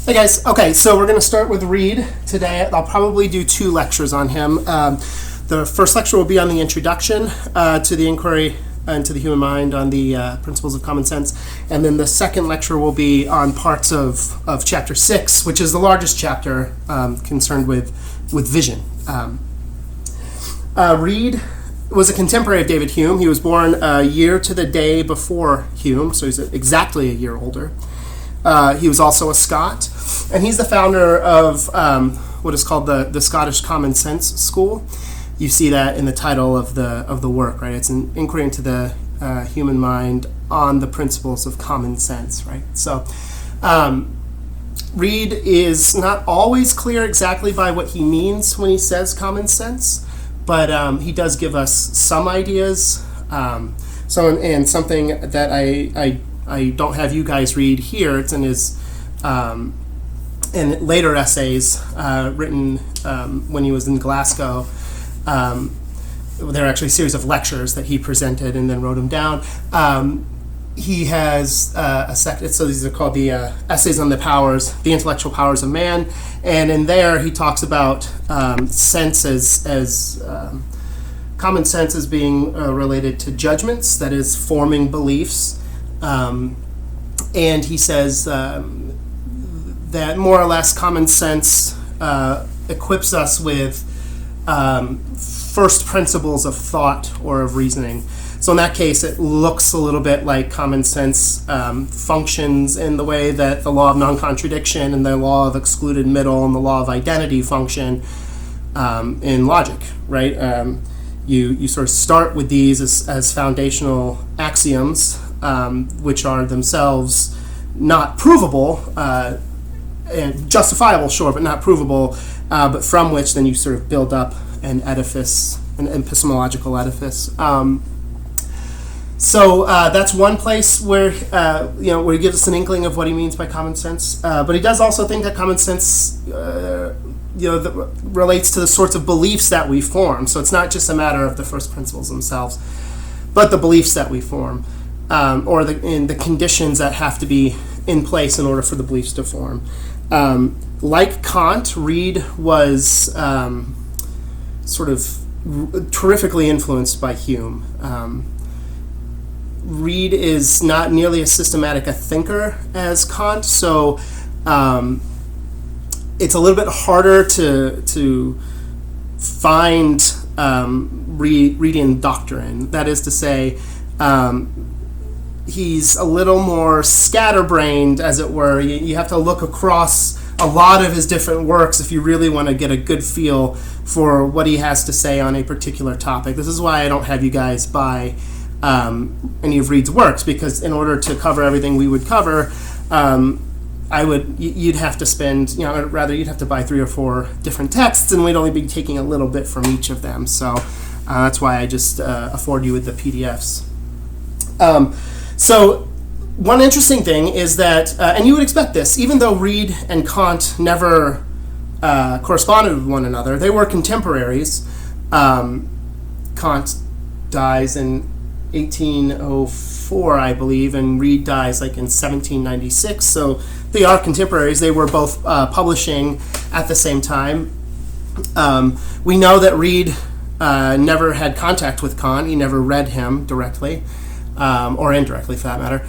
Hey guys, okay, so we're going to start with Reid today. I'll probably do 2 lectures on him. The first lecture will be on the introduction to the inquiry into the human mind, on the principles of common sense, and then the second lecture will be on parts of chapter 6, which is the largest chapter concerned with vision. Reid was a contemporary of David Hume. He was born a year to the day before Hume, so he's exactly a year older. He was also a Scot, and he's the founder of what is called the Scottish Common Sense School. You see that in the title of the work, right? It's an inquiry into the human mind on the principles of common sense, right? So Reid is not always clear exactly by what he means when he says common sense, but he does give us some ideas. And something that I don't have you guys read here. It's in his in later essays written when he was in Glasgow. There are actually a series of lectures that he presented and then wrote them down. He has a section, so these are called the Essays on the Intellectual Powers of Man, and in there he talks about sense as common sense as being related to judgments, that is, forming beliefs. And he says that more or less common sense equips us with first principles of thought or of reasoning. So in that case, it looks a little bit like common sense functions in the way that the law of non-contradiction and the law of excluded middle and the law of identity function in logic, right? You sort of start with these as foundational axioms, which are themselves not provable, and justifiable, sure, but not provable, but from which then you sort of build up an edifice, an epistemological edifice. So that's one place where where he gives us an inkling of what he means by common sense. But he does also think that common sense relates to the sorts of beliefs that we form. So it's not just a matter of the first principles themselves, but the beliefs that we form, or the conditions that have to be in place in order for the beliefs to form. Like Kant, Reid was sort of terrifically influenced by Hume. Reid is not nearly as systematic a thinker as Kant, so it's a little bit harder to find Reidian doctrine. That is to say, he's a little more scatterbrained, as it were. You have to look across a lot of his different works if you really want to get a good feel for what he has to say on a particular topic. This is why I don't have you guys buy any of Reid's works, because in order to cover everything we would cover, you'd have to spend, you'd have to buy 3 or 4 different texts, and we'd only be taking a little bit from each of them. So that's why I just afford you with the PDFs. So one interesting thing is that, and you would expect this, even though Reid and Kant never corresponded with one another, they were contemporaries. Kant dies in 1804, I believe, and Reid dies in 1796, so they are contemporaries. They were both publishing at the same time. We know that Reid never had contact with Kant. He never read him directly, or indirectly for that matter.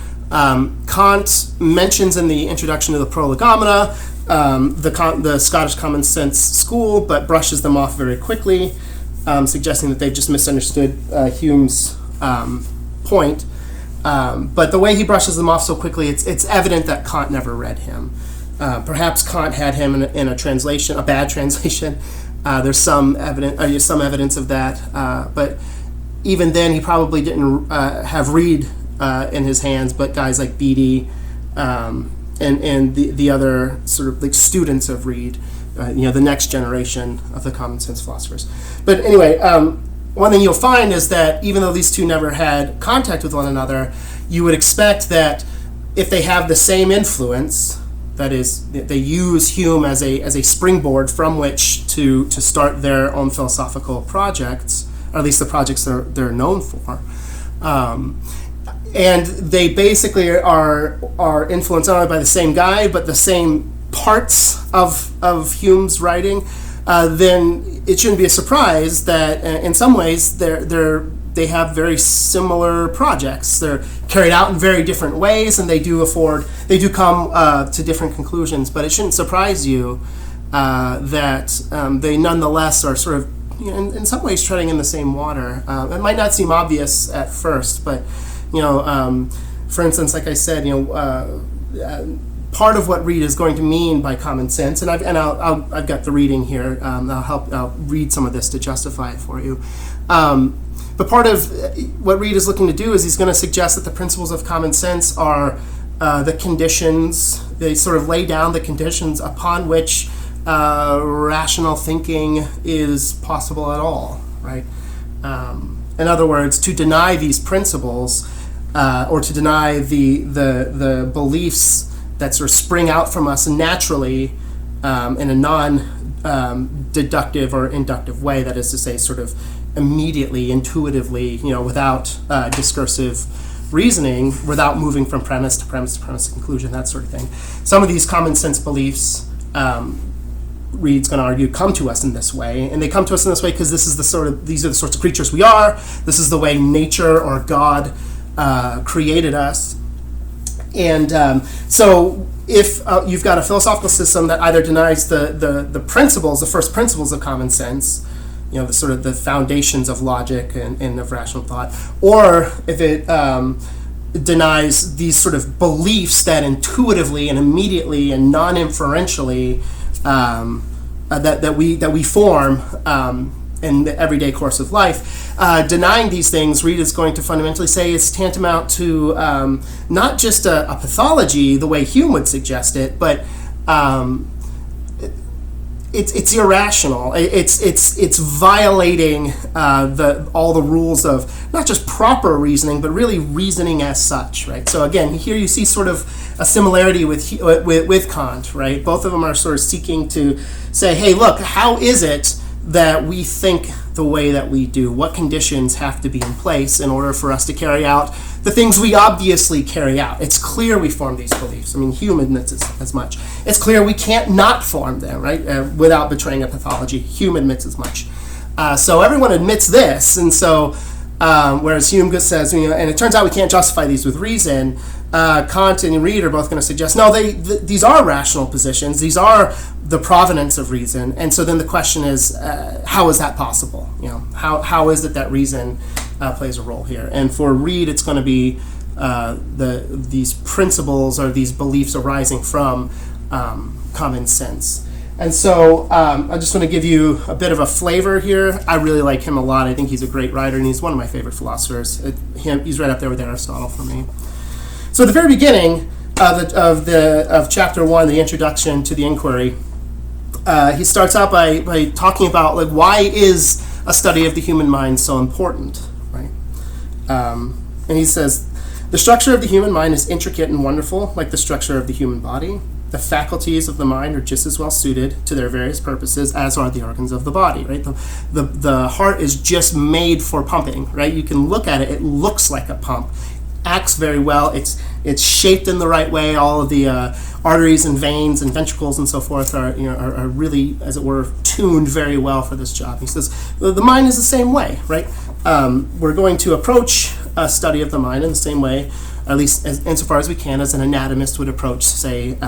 Kant mentions in the introduction to the Prolegomena the Scottish Common Sense School, but brushes them off very quickly, suggesting that they've just misunderstood Hume's point. But the way he brushes them off so quickly, it's evident that Kant never read him. Perhaps Kant had him in a translation, a bad translation. There's some evidence of that, but even then, he probably didn't have Reid in his hands, but guys like Beattie and the other sort of students of Reid, the next generation of the common sense philosophers. But anyway, one thing you'll find is that even though these two never had contact with one another, you would expect that if they have the same influence, that is, they use Hume as a springboard from which to start their own philosophical projects, or at least the projects they're known for. And they basically are influenced not only by the same guy, but the same parts of Hume's writing, then it shouldn't be a surprise that in some ways they have very similar projects. They're carried out in very different ways, and they do come to different conclusions. But it shouldn't surprise you that they nonetheless are sort of, in some ways, treading in the same water. It might not seem obvious at first, but for instance, like I said, part of what Reid is going to mean by common sense, and I've got the reading here. I'll read some of this to justify it for you. But part of what Reid is looking to do is he's going to suggest that the principles of common sense are the conditions. They sort of lay down the conditions upon which rational thinking is possible at all, right? In other words, to deny these principles or to deny the beliefs that sort of spring out from us naturally in a non-deductive or inductive way, that is to say, sort of immediately, intuitively, without discursive reasoning, without moving from premise to premise to premise to conclusion, that sort of thing. Some of these common sense beliefs, Reid's going to argue, come to us in this way, and they come to us in this way because these are the sorts of creatures we are. This is the way nature or God created us. And so if you've got a philosophical system that either denies the principles, the first principles of common sense, the sort of the foundations of logic and of rational thought, or if it denies these sort of beliefs that intuitively and immediately and non-inferentially that we form in the everyday course of life, denying these things, Reid is going to fundamentally say, is tantamount to not just a pathology the way Hume would suggest it, but it's irrational. It's violating all the rules of not just proper reasoning, but really reasoning as such, right? So again, here you see sort of a similarity with Kant, right? Both of them are sort of seeking to say, hey, look, how is it that we think the way that we do? What conditions have to be in place in order for us to carry out the things we obviously carry out? It's clear we form these beliefs. I mean, Hume admits as much. It's clear we can't not form them, right, without betraying a pathology. Hume admits as much. So everyone admits this, and so whereas Hume says, and it turns out we can't justify these with reason, Kant and Reid are both going to suggest, no, these are rational positions. These are the provenance of reason. And so then the question is, how is that possible? How is it that reason plays a role here? And for Reid, it's going to be these principles or these beliefs arising from common sense. And so I just want to give you a bit of a flavor here. I really like him a lot. I think he's a great writer, and he's one of my favorite philosophers. He's right up there with Aristotle for me. So at the very beginning of chapter 1, the introduction to the inquiry, he starts out by talking about why is a study of the human mind so important, right? And he says, the structure of the human mind is intricate and wonderful, like the structure of the human body. The faculties of the mind are just as well suited to their various purposes as are the organs of the body, right? The heart is just made for pumping, right? You can look at it, it looks like a pump, acts very well, it's shaped in the right way. All of the arteries and veins and ventricles and so forth are really, as it were, tuned very well for this job. He says the mind is the same way, right? We're going to approach a study of the mind in the same way, at least insofar as we can, as an anatomist would approach, say,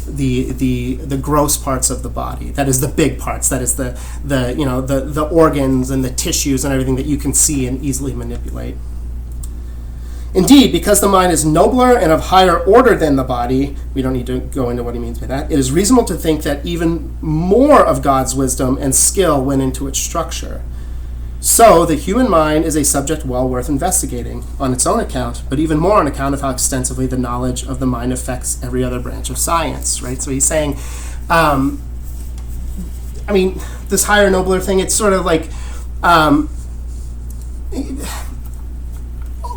the gross parts of the body. That is the big parts. That is the organs and the tissues and everything that you can see and easily manipulate. Indeed, because the mind is nobler and of higher order than the body, we don't need to go into what he means by that, it is reasonable to think that even more of God's wisdom and skill went into its structure. So, the human mind is a subject well worth investigating on its own account, but even more on account of how extensively the knowledge of the mind affects every other branch of science, right? So he's saying, this higher, nobler thing, it's sort of like,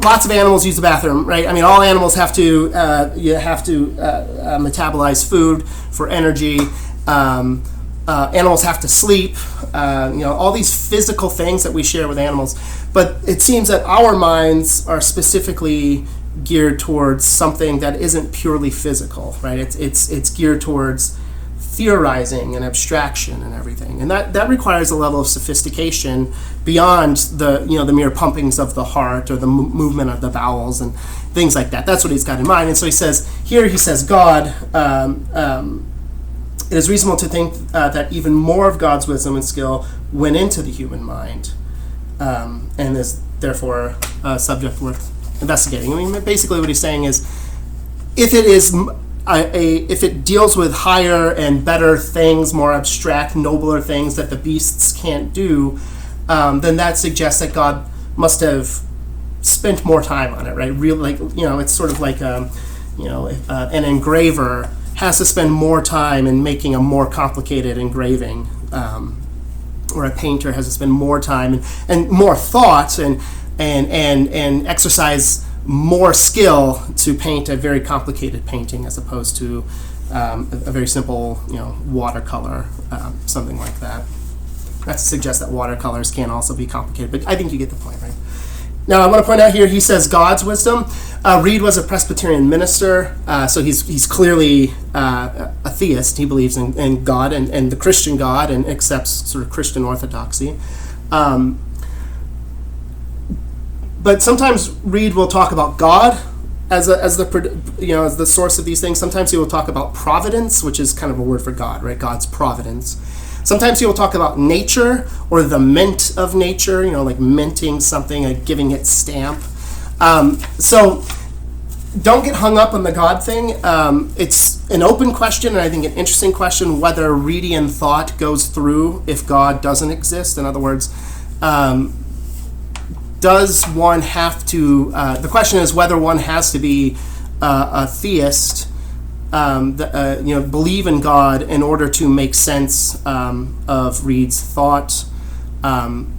lots of animals use the bathroom, right? I mean, all animals have to metabolize food for energy. Animals have to sleep. All these physical things that we share with animals. But it seems that our minds are specifically geared towards something that isn't purely physical, right? It's geared towards theorizing and abstraction and everything, and that requires a level of sophistication beyond the mere pumpings of the heart or the movement of the bowels and things like that. That's what he's got in mind. And so he says God. It is reasonable to think that even more of God's wisdom and skill went into the human mind, and is therefore a subject worth investigating. I mean, basically what he's saying is, if it deals with higher and better things, more abstract, nobler things that the beasts can't do, then that suggests that God must have spent more time on it, right? It's sort of like an engraver has to spend more time in making a more complicated engraving, or a painter has to spend more time and more thought and exercise more skill to paint a very complicated painting as opposed to a very simple, watercolor, something like that. Not to suggest that watercolors can also be complicated, but I think you get the point, right? Now, I want to point out here, he says God's wisdom. Reid was a Presbyterian minister, so he's clearly a theist. He believes in God and the Christian God and accepts sort of Christian orthodoxy. But sometimes Reid will talk about God as the source of these things. Sometimes he will talk about providence, which is kind of a word for God, right? God's providence. Sometimes he will talk about nature or the mint of nature, like minting something, like giving it stamp. So don't get hung up on the God thing. It's an open question, and I think an interesting question, whether Reidian thought goes through if God doesn't exist. In other words, does one have to, the question is whether one has to be a theist, believe in God in order to make sense of Reid's thought.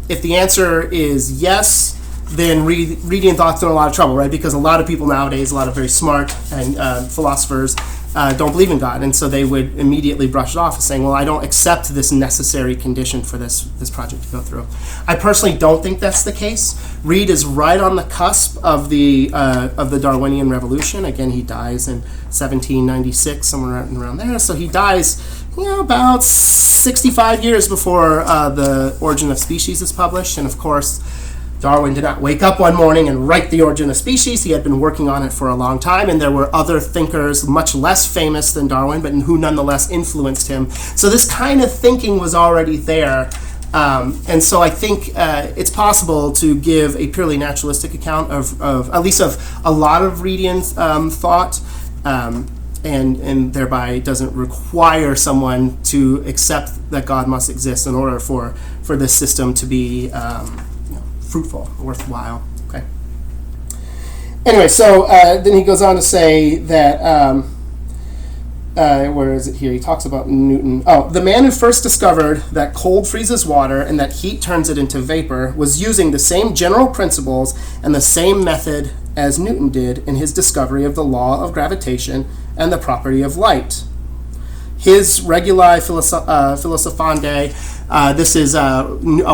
If the answer is yes, then Reidian thought's in a lot of trouble, right? Because a lot of people nowadays, a lot of very smart and philosophers, don't believe in God, and so they would immediately brush it off as saying, well, I don't accept this necessary condition for this project to go through. I personally don't think that's the case. Reid is right on the cusp of the Darwinian Revolution. Again, he dies in 1796, somewhere around there. So he dies, about 65 years before the Origin of Species is published, and of course, Darwin did not wake up one morning and write The Origin of Species. He had been working on it for a long time, and there were other thinkers much less famous than Darwin, but who nonetheless influenced him. So this kind of thinking was already there. And so I think it's possible to give a purely naturalistic account of at least of a lot of Reidian's thought, and thereby doesn't require someone to accept that God must exist in order for this system to be fruitful, worthwhile. Okay. Anyway, so then he goes on to say that, where is it here? He talks about Newton. Oh, the man who first discovered that cold freezes water and that heat turns it into vapor was using the same general principles and the same method as Newton did in his discovery of the law of gravitation and the property of light. His Regulae Philosophandae, this is a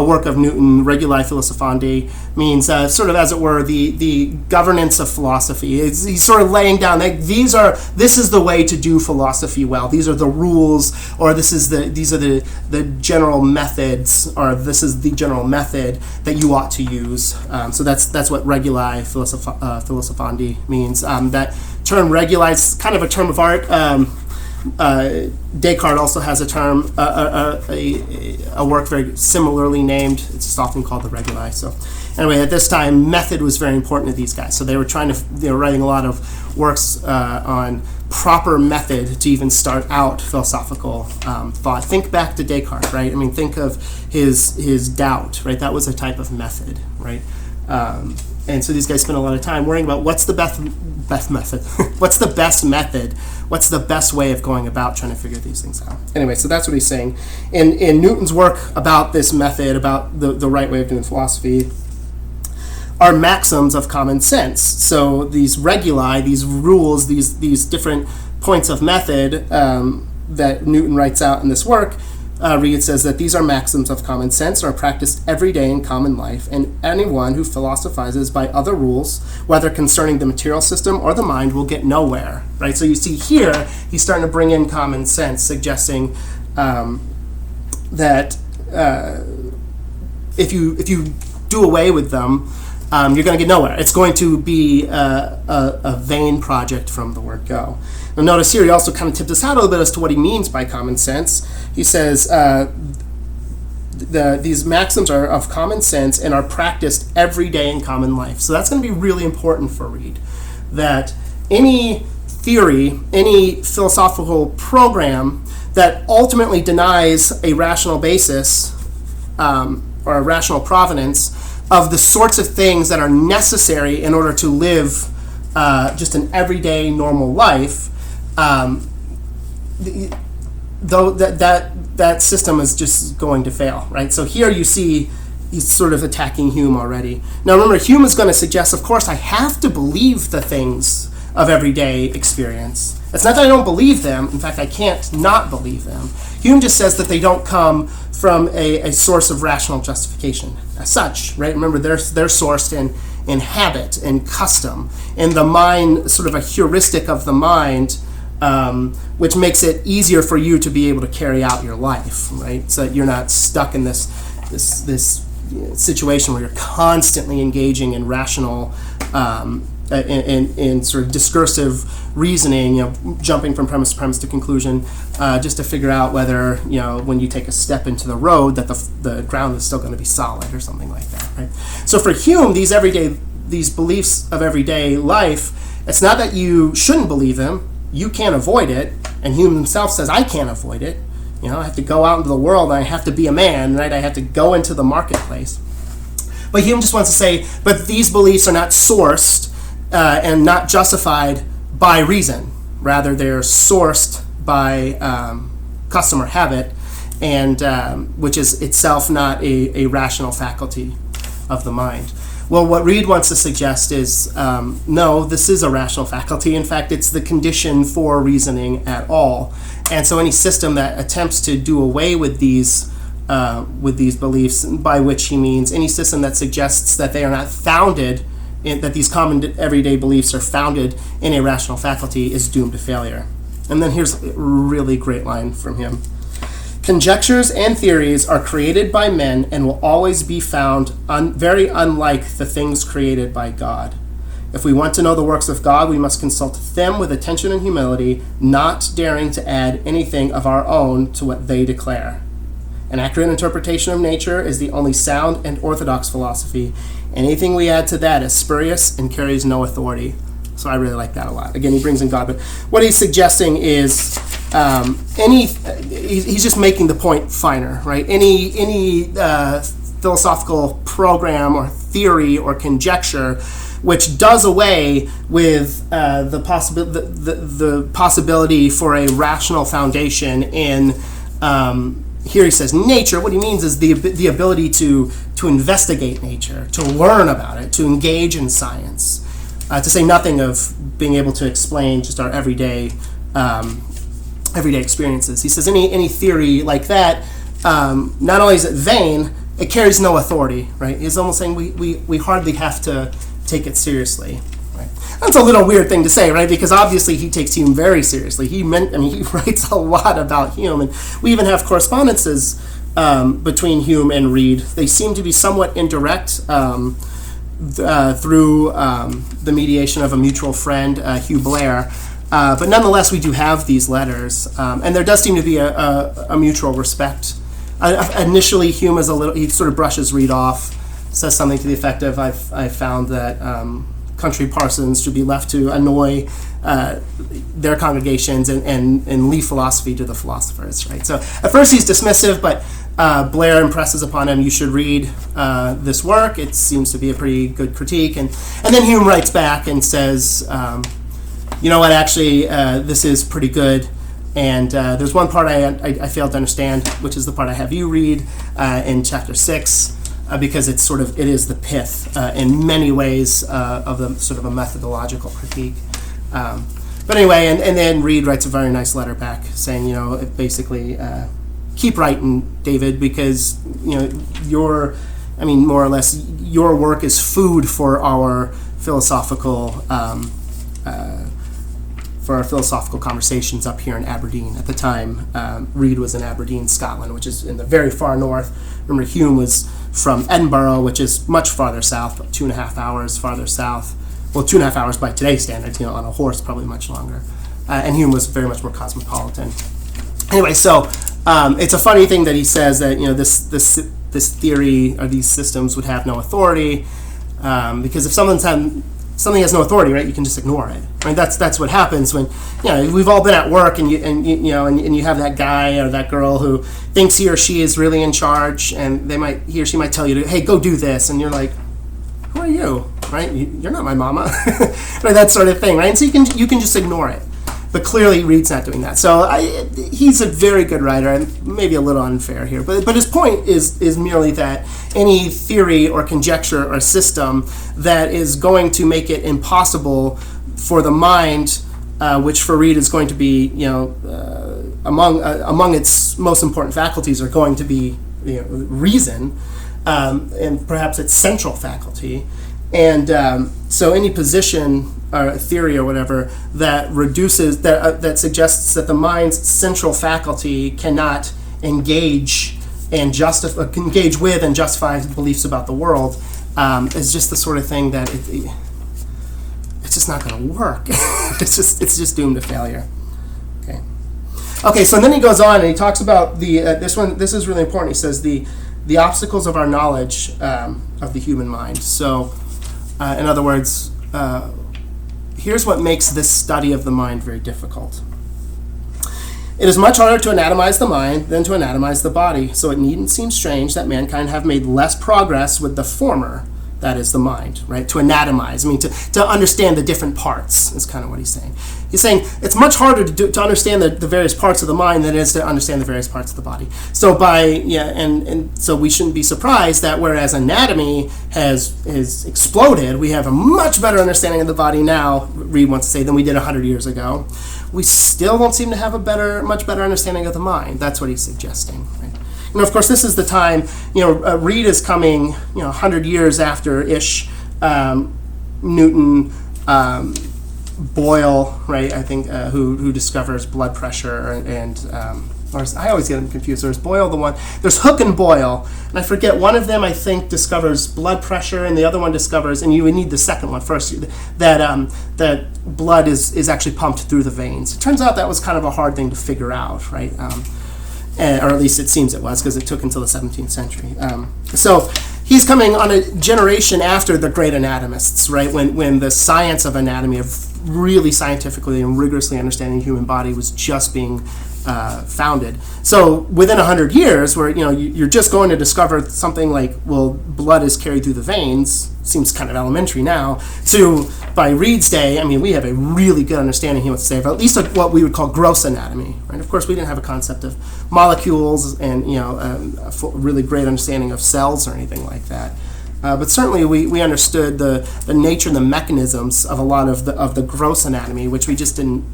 work of Newton. Regulae Philosophandae means sort of, as it were, the governance of philosophy. He's sort of laying down that this is the way to do philosophy well. These are the rules, or these are the general methods, or this is the general method that you ought to use. So that's what Regulae Philosophandae means. That term regulae is kind of a term of art. Descartes also has a term, a work very similarly named. It's just often called the Regulae. So, anyway, at this time, method was very important to these guys. So they were writing a lot of works on proper method to even start out philosophical thought. Think back to Descartes, right? I mean, think of his doubt, right? That was a type of method, right? And so these guys spend a lot of time worrying about what's the best method, what's the best method, what's the best way of going about trying to figure these things out. Anyway, so that's what he's saying. In Newton's work about this method, about the right way of doing philosophy, are maxims of common sense. So these regulae, these rules, these different points of method that Newton writes out in this work Reid says that these are maxims of common sense and are practiced every day in common life, and anyone who philosophizes by other rules, whether concerning the material system or the mind, will get nowhere. Right. So you see here, he's starting to bring in common sense, suggesting that if you do away with them, you're going to get nowhere. It's going to be a vain project from the word go. Now notice here he also kind of tipped us out a little bit as to what he means by common sense. He says these maxims are of common sense and are practiced every day in common life. So that's going to be really important for Reid, that any theory, any philosophical program that ultimately denies a rational basis or a rational provenance of the sorts of things that are necessary in order to live just an everyday normal life, though that system is just going to fail, right? So here you see he's sort of attacking Hume already. Now remember, Hume is going to suggest, of course, I have to believe the things of everyday experience. It's not that I don't believe them. In fact, I can't not believe them. Hume just says that they don't come from a source of rational justification as such, right? Remember, they're sourced in habit and custom, in the mind, sort of a heuristic of the mind, which makes it easier for you to be able to carry out your life, right? So that you're not stuck in this situation where you're constantly engaging in rational, in sort of discursive reasoning, jumping from premise to premise to conclusion, just to figure out whether, when you take a step into the road, that the ground is still going to be solid or something like that, right? So for Hume, these beliefs of everyday life, it's not that you shouldn't believe them. You can't avoid it, and Hume himself says, I can't avoid it. I have to go out into the world, and I have to be a man, right? I have to go into the marketplace. But Hume just wants to say, but these beliefs are not sourced and not justified by reason. Rather, they're sourced by custom or habit, and which is itself not a rational faculty of the mind. Well, what Reid wants to suggest is, no, this is a rational faculty. In fact, it's the condition for reasoning at all. And so any system that attempts to do away with these beliefs, by which he means any system that suggests that they are not founded, that these common everyday beliefs are founded in a rational faculty, is doomed to failure. And then here's a really great line from him. Conjectures and theories are created by men and will always be found very unlike the things created by God. If we want to know the works of God, we must consult them with attention and humility, not daring to add anything of our own to what they declare. An accurate interpretation of nature is the only sound and orthodox philosophy. Anything we add to that is spurious and carries no authority. So I really like that a lot. Again, he brings in God, but what he's suggesting is he's just making the point finer, right? Any philosophical program or theory or conjecture which does away with the possibility for a rational foundation in here he says nature. What he means is the ability to investigate nature, to learn about it, to engage in science. To say nothing of being able to explain just our everyday experiences. He says any theory like that, not only is it vain, it carries no authority, right? He's almost saying we hardly have to take it seriously. Right? That's a little weird thing to say, right? Because obviously he takes Hume very seriously. He writes a lot about Hume, and we even have correspondences between Hume and Reid. They seem to be somewhat indirect. Through the mediation of a mutual friend, Hugh Blair. But nonetheless, we do have these letters, and there does seem to be a mutual respect. Initially, Hume is he sort of brushes Reid off, says something to the effect of, I've found that country parsons should be left to annoy their congregations and leave philosophy to the philosophers, right? So at first he's dismissive, but Blair impresses upon him, you should read this work. It seems to be a pretty good critique. And then Hume writes back and says, you know what, actually, this is pretty good. And there's one part I failed to understand, which is the part I have you read in chapter 6, because it is the pith in many ways of the sort of a methodological critique. But anyway, and then Reid writes a very nice letter back saying, it basically keep writing, David, because more or less, your work is food for our philosophical conversations up here in Aberdeen. At the time, Reid was in Aberdeen, Scotland, which is in the very far north. Remember, Hume was from Edinburgh, which is much farther south, about 2.5 hours farther south. Well, 2.5 hours by today's standards, on a horse, probably much longer. And Hume was very much more cosmopolitan. Anyway, so it's a funny thing that he says that this theory or these systems would have no authority, because if something has no authority, right, you can just ignore it. Right? That's what happens when we've all been at work and you have that guy or that girl who thinks he or she is really in charge, and he or she might tell you, hey, go do this, and you're like, who are you? Right? You're not my mama. Right? That sort of thing, right? And so you can just ignore it. But clearly, Reid's not doing that. So he's a very good writer, and maybe a little unfair here. But his point is merely that any theory or conjecture or system that is going to make it impossible for the mind, which for Reid is going to be, among its most important faculties are going to be reason, and perhaps its central faculty. And so any position or theory or whatever that reduces that suggests that the mind's central faculty cannot engage with and justify beliefs about the world is just the sort of thing that it's just not going to work. it's just doomed to failure. Okay. So then he goes on and he talks about this is really important. He says the obstacles of our knowledge of the human mind. So in other words, here's what makes this study of the mind very difficult. It is much harder to anatomize the mind than to anatomize the body, so it needn't seem strange that mankind have made less progress with the former, that is the mind, right? To anatomize, to understand the different parts is kind of what he's saying. He's saying it's much harder to understand the various parts of the mind than it is to understand the various parts of the body. So so we shouldn't be surprised that whereas anatomy has exploded, we have a much better understanding of the body now, Reid wants to say, than we did 100 years ago. We still don't seem to have a much better understanding of the mind. That's what he's suggesting, right? Of course, this is the time, Reid is coming, 100 years after Newton, Boyle, right, I think, who discovers blood pressure, and or I always get them confused. There's Boyle, there's Hooke and Boyle, and I forget, one of them, I think, discovers blood pressure, and the other one discovers, and you would need the second one first, that blood is actually pumped through the veins. It turns out that was kind of a hard thing to figure out, right? Or at least it seems it was, because it took until the 17th century. So he's coming on a generation after the great anatomists, right? When the science of anatomy, of really scientifically and rigorously understanding the human body, was just being founded. So within 100 years, where you're just going to discover something like, well, blood is carried through the veins, seems kind of elementary now, to by Reid's day, we have a really good understanding, he wants to say, of at least what we would call gross anatomy, right? Of course, we didn't have a concept of molecules and a really great understanding of cells or anything like that. But certainly we understood the nature and the mechanisms of a lot of the gross anatomy, which we just didn't.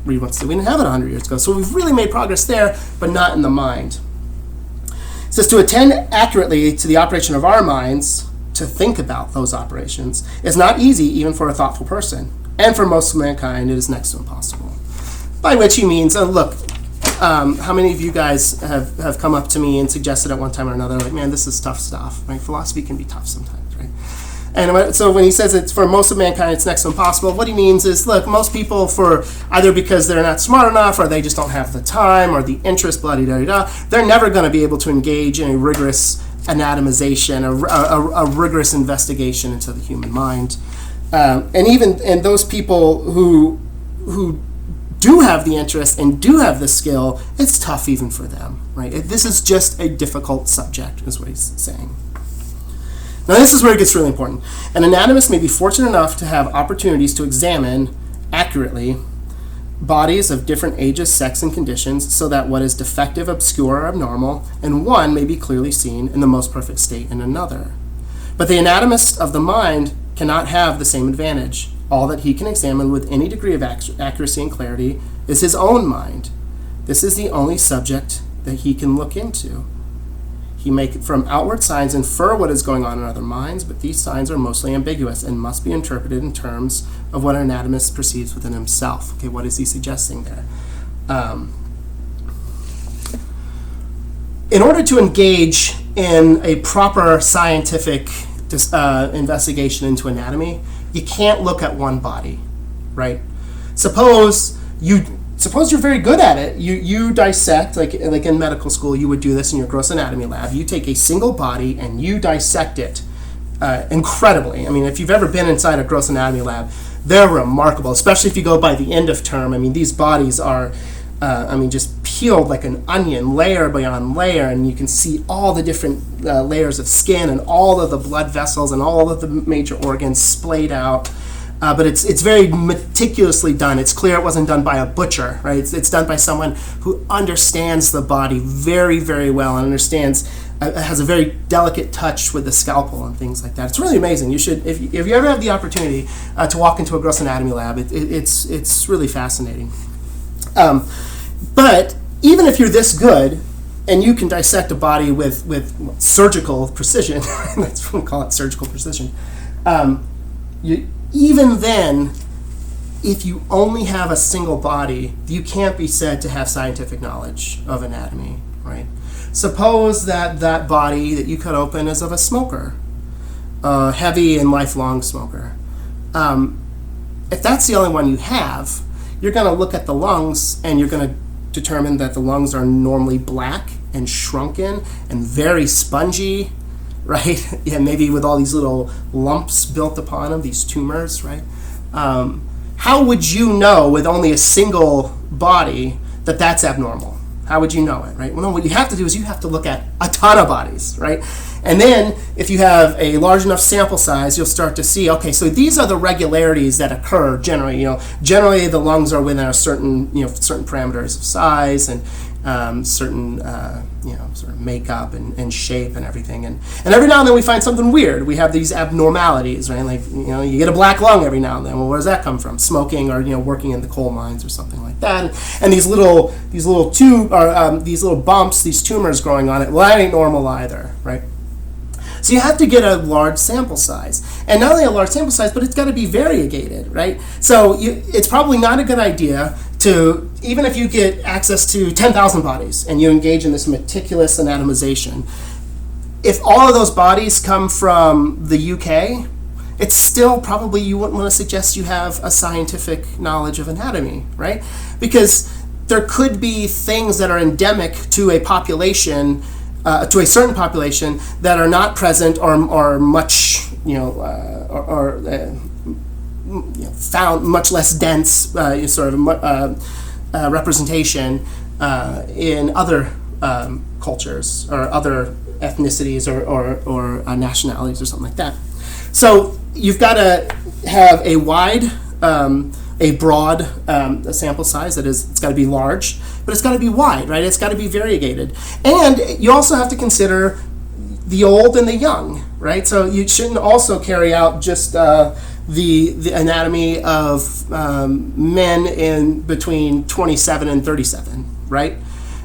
Reid wants to say, we didn't have it 100 years ago. So we've really made progress there, but not in the mind. It says to attend accurately to the operation of our minds, to think about those operations, is not easy even for a thoughtful person. And for most of mankind, it is next to impossible. By which he means, look, how many of you guys have come up to me and suggested at one time or another, like, man, this is tough stuff, right? Philosophy can be tough sometimes, right? And so when he says it's for most of mankind, it's next to impossible, what he means is, look, most people, for either because they're not smart enough or they just don't have the time or the interest, blah-de-da-da-da, they're never going to be able to engage in a rigorous anatomization, a rigorous investigation into the human mind. And those people who do have the interest and do have the skill, it's tough even for them, right? This is just a difficult subject, is what he's saying. Now this is where it gets really important. An anatomist may be fortunate enough to have opportunities to examine accurately bodies of different ages, sex, and conditions, so that what is defective, obscure, or abnormal in one may be clearly seen in the most perfect state in another. But the anatomist of the mind cannot have the same advantage. All that he can examine with any degree of accuracy and clarity is his own mind. This is the only subject that he can look into. He may from outward signs infer what is going on in other minds, but these signs are mostly ambiguous and must be interpreted in terms of what an anatomist perceives within himself. Okay, what is he suggesting there? In order to engage in a proper scientific investigation into anatomy, you can't look at one body, right? Suppose you're very good at it. You dissect, like in medical school, you would do this in your gross anatomy lab. You take a single body and you dissect it incredibly. I mean, if you've ever been inside a gross anatomy lab, they're remarkable, especially if you go by the end of term. I mean, these bodies are, just peeled like an onion, layer beyond layer, and you can see all the different layers of skin and all of the blood vessels and all of the major organs splayed out. But it's very meticulously done. It's clear it wasn't done by a butcher, right? It's done by someone who understands the body very, very well and understands, has a very delicate touch with the scalpel and things like that. It's really amazing. You should, if you ever have the opportunity to walk into a gross anatomy lab, it's really fascinating. But even if you're this good and you can dissect a body with surgical precision, that's what we call it, surgical precision, even then, if you only have a single body, you can't be said to have scientific knowledge of anatomy, right? Suppose that body that you cut open is of a smoker, a heavy and lifelong smoker. If that's the only one you have, you're going to look at the lungs and you're going to determine that the lungs are normally black and shrunken and very spongy, right? Yeah, maybe with all these little lumps built upon them, these tumors, right? How would you know with only a single body that that's abnormal? How would you know it, right? Well, no, what you have to do is you have to look at a ton of bodies, right? And then if you have a large enough sample size, you'll start to see, okay, so these are the regularities that occur generally. Generally the lungs are within a certain parameters of size and certain sort of makeup and shape and everything, and every now and then we find something weird. We have these abnormalities, right? Like you get a black lung every now and then. Well, where does that come from? Smoking or working in the coal mines or something like that. And these little bumps, these tumors growing on it. Well, that ain't normal either, right? So you have to get a large sample size. And not only a large sample size, but it's got to be variegated, right? So it's probably not a good idea to, even if you get access to 10,000 bodies and you engage in this meticulous anatomization, if all of those bodies come from the UK, it's still probably, you wouldn't want to suggest you have a scientific knowledge of anatomy, right? Because there could be things that are endemic to a population, to a certain population, that are not present or much, found much less dense representation in other cultures or other ethnicities or nationalities or something like that. So you've got to have a wide, a broad sample size. That is, it's got to be large, but it's got to be wide, right? It's got to be variegated. And you also have to consider the old and the young, right? So you shouldn't also carry out just the anatomy of men in between 27 and 37, right?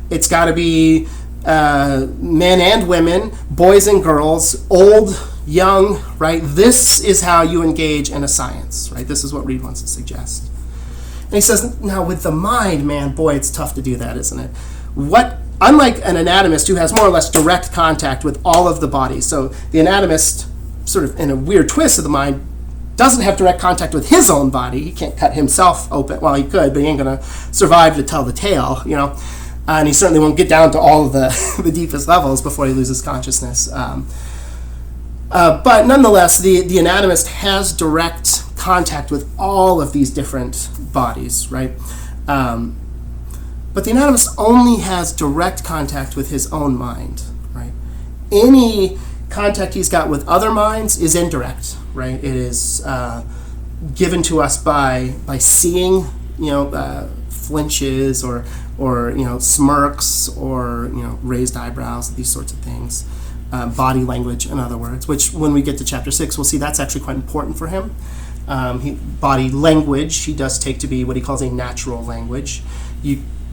It's got to be men and women, boys and girls, old, young, right? This is how you engage in a science, right? This is what Reid wants to suggest. And he says, now with the mind, man, boy, it's tough to do that, isn't it? Unlike an anatomist who has more or less direct contact with all of the bodies, so the anatomist, sort of in a weird twist of the mind, doesn't have direct contact with his own body. He can't cut himself open. Well, he could, but he ain't going to survive to tell the tale, and he certainly won't get down to all of the deepest levels before he loses consciousness. But nonetheless, the anatomist has direct contact with all of these different bodies, right? But the anatomist only has direct contact with his own mind, right? Any contact he's got with other minds is indirect, right? It is given to us by seeing, flinches or smirks or raised eyebrows, these sorts of things. Body language, in other words, which when we get to chapter 6, we'll see that's actually quite important for him. Body language he does take to be what he calls a natural language.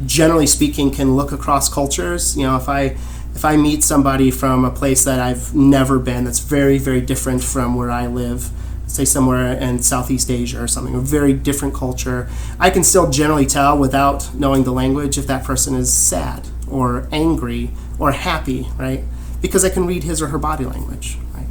generally speaking, can look across cultures. If I meet somebody from a place that I've never been, that's very, very different from where I live, say somewhere in Southeast Asia or something, a very different culture, I can still generally tell without knowing the language if that person is sad or angry or happy, right? Because I can read his or her body language, right?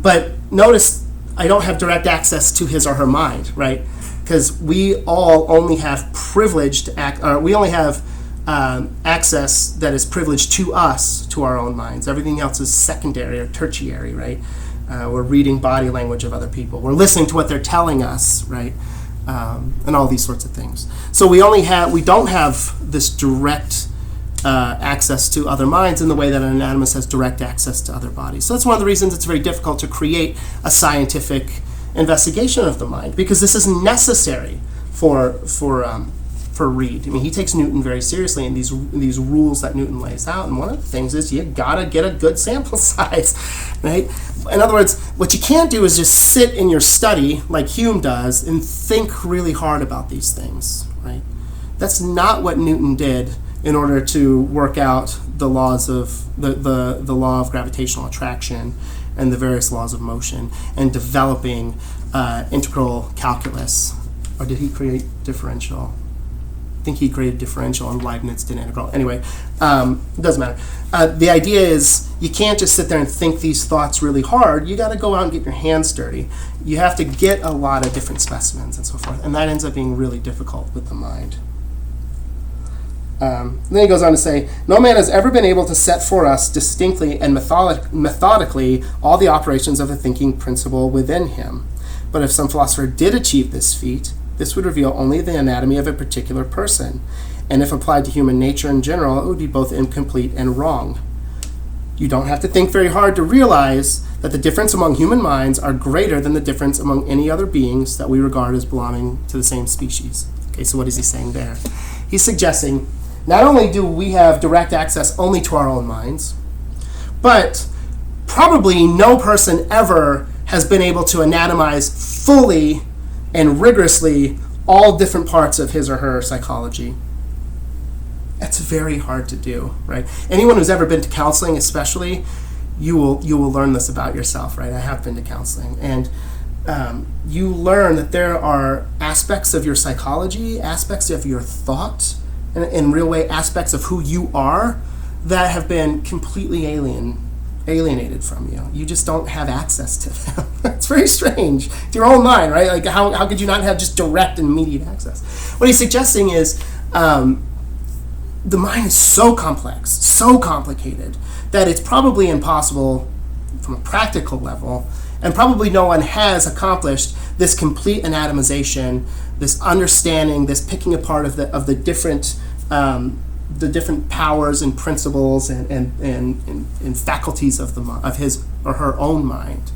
But notice I don't have direct access to his or her mind, right? Because we all only have we only have access that is privileged to us, to our own minds. Everything else is secondary or tertiary, right? We're reading body language of other people. We're listening to what they're telling us, right? And all these sorts of things. So we don't have this direct access to other minds in the way that an anatomist has direct access to other bodies. So that's one of the reasons it's very difficult to create a scientific investigation of the mind, because this is necessary for Reid. I mean, he takes Newton very seriously in these rules that Newton lays out, and one of the things is you gotta get a good sample size, right? In other words, what you can't do is just sit in your study like Hume does and think really hard about these things, right? That's not what Newton did in order to work out the laws of the law of gravitational attraction and the various laws of motion and developing integral calculus. Or did he create differential? I think he created differential and Leibniz did integral. Anyway, it doesn't matter. The idea is you can't just sit there and think these thoughts really hard. You got to go out and get your hands dirty. You have to get a lot of different specimens and so forth, and that ends up being really difficult with the mind. Then he goes on to say, no man has ever been able to set for us distinctly and methodically all the operations of the thinking principle within him. But if some philosopher did achieve this feat, this would reveal only the anatomy of a particular person, and if applied to human nature in general, it would be both incomplete and wrong. You don't have to think very hard to realize that the difference among human minds are greater than the difference among any other beings that we regard as belonging to the same species. Okay, so what is he saying there? He's suggesting not only do we have direct access only to our own minds, but probably no person ever has been able to anatomize fully and rigorously all different parts of his or her psychology. That's very hard to do, right? Anyone who's ever been to counseling, especially, you will learn this about yourself, right? I have been to counseling, and you learn that there are aspects of your psychology, aspects of your thought, and in real way, aspects of who you are that have been completely alienated from you. You just don't have access to them. It's very strange. To your own mind, right? Like how could you not have just direct and immediate access? What he's suggesting is the mind is so complex, so complicated, that it's probably impossible from a practical level, and probably no one has accomplished this complete anatomization, this understanding, this picking apart of the different powers and principles and faculties of his or her own mind.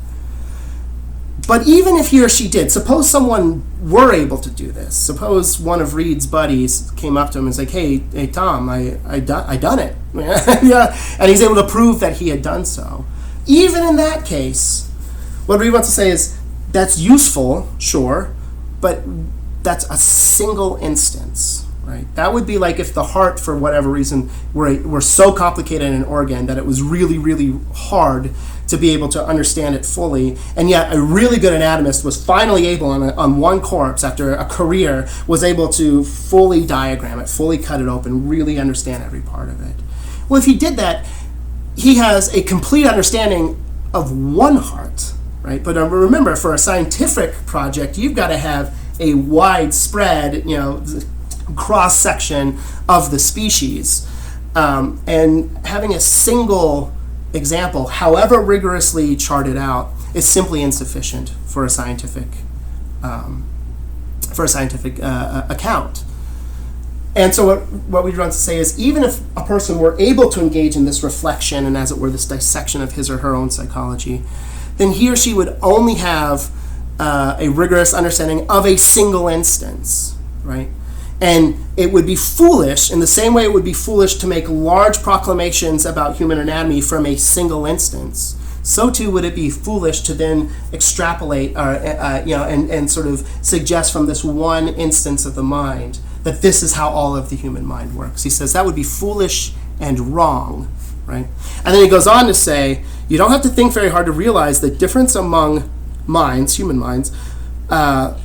But even if he or she did, suppose someone were able to do this. Suppose one of Reid's buddies came up to him and was like, hey Tom, I done it. Yeah. And he's able to prove that he had done so. Even in that case, what Reid wants to say is that's useful, sure, but that's a single instance. Right? That would be like if the heart, for whatever reason, were so complicated an organ that it was really, really hard to be able to understand it fully, and yet a really good anatomist was finally able, on one corpse, after a career, was able to fully diagram it, fully cut it open, really understand every part of it. Well, if he did that, he has a complete understanding of one heart, right? But remember, for a scientific project, you've got to have a widespread, cross-section of the species, and having a single example, however rigorously charted out, is simply insufficient for a scientific account. And so what we want to say is, even if a person were able to engage in this reflection and, as it were, this dissection of his or her own psychology, then he or she would only have a rigorous understanding of a single instance, right? And it would be foolish, in the same way it would be foolish to make large proclamations about human anatomy from a single instance, so too would it be foolish to then extrapolate and sort of suggest from this one instance of the mind that this is how all of the human mind works. He says that would be foolish and wrong, right? And then he goes on to say, you don't have to think very hard to realize the difference among minds, human minds, are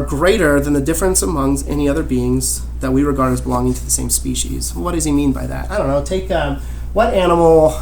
greater than the difference among any other beings that we regard as belonging to the same species. What does he mean by that? I don't know. Take what animal?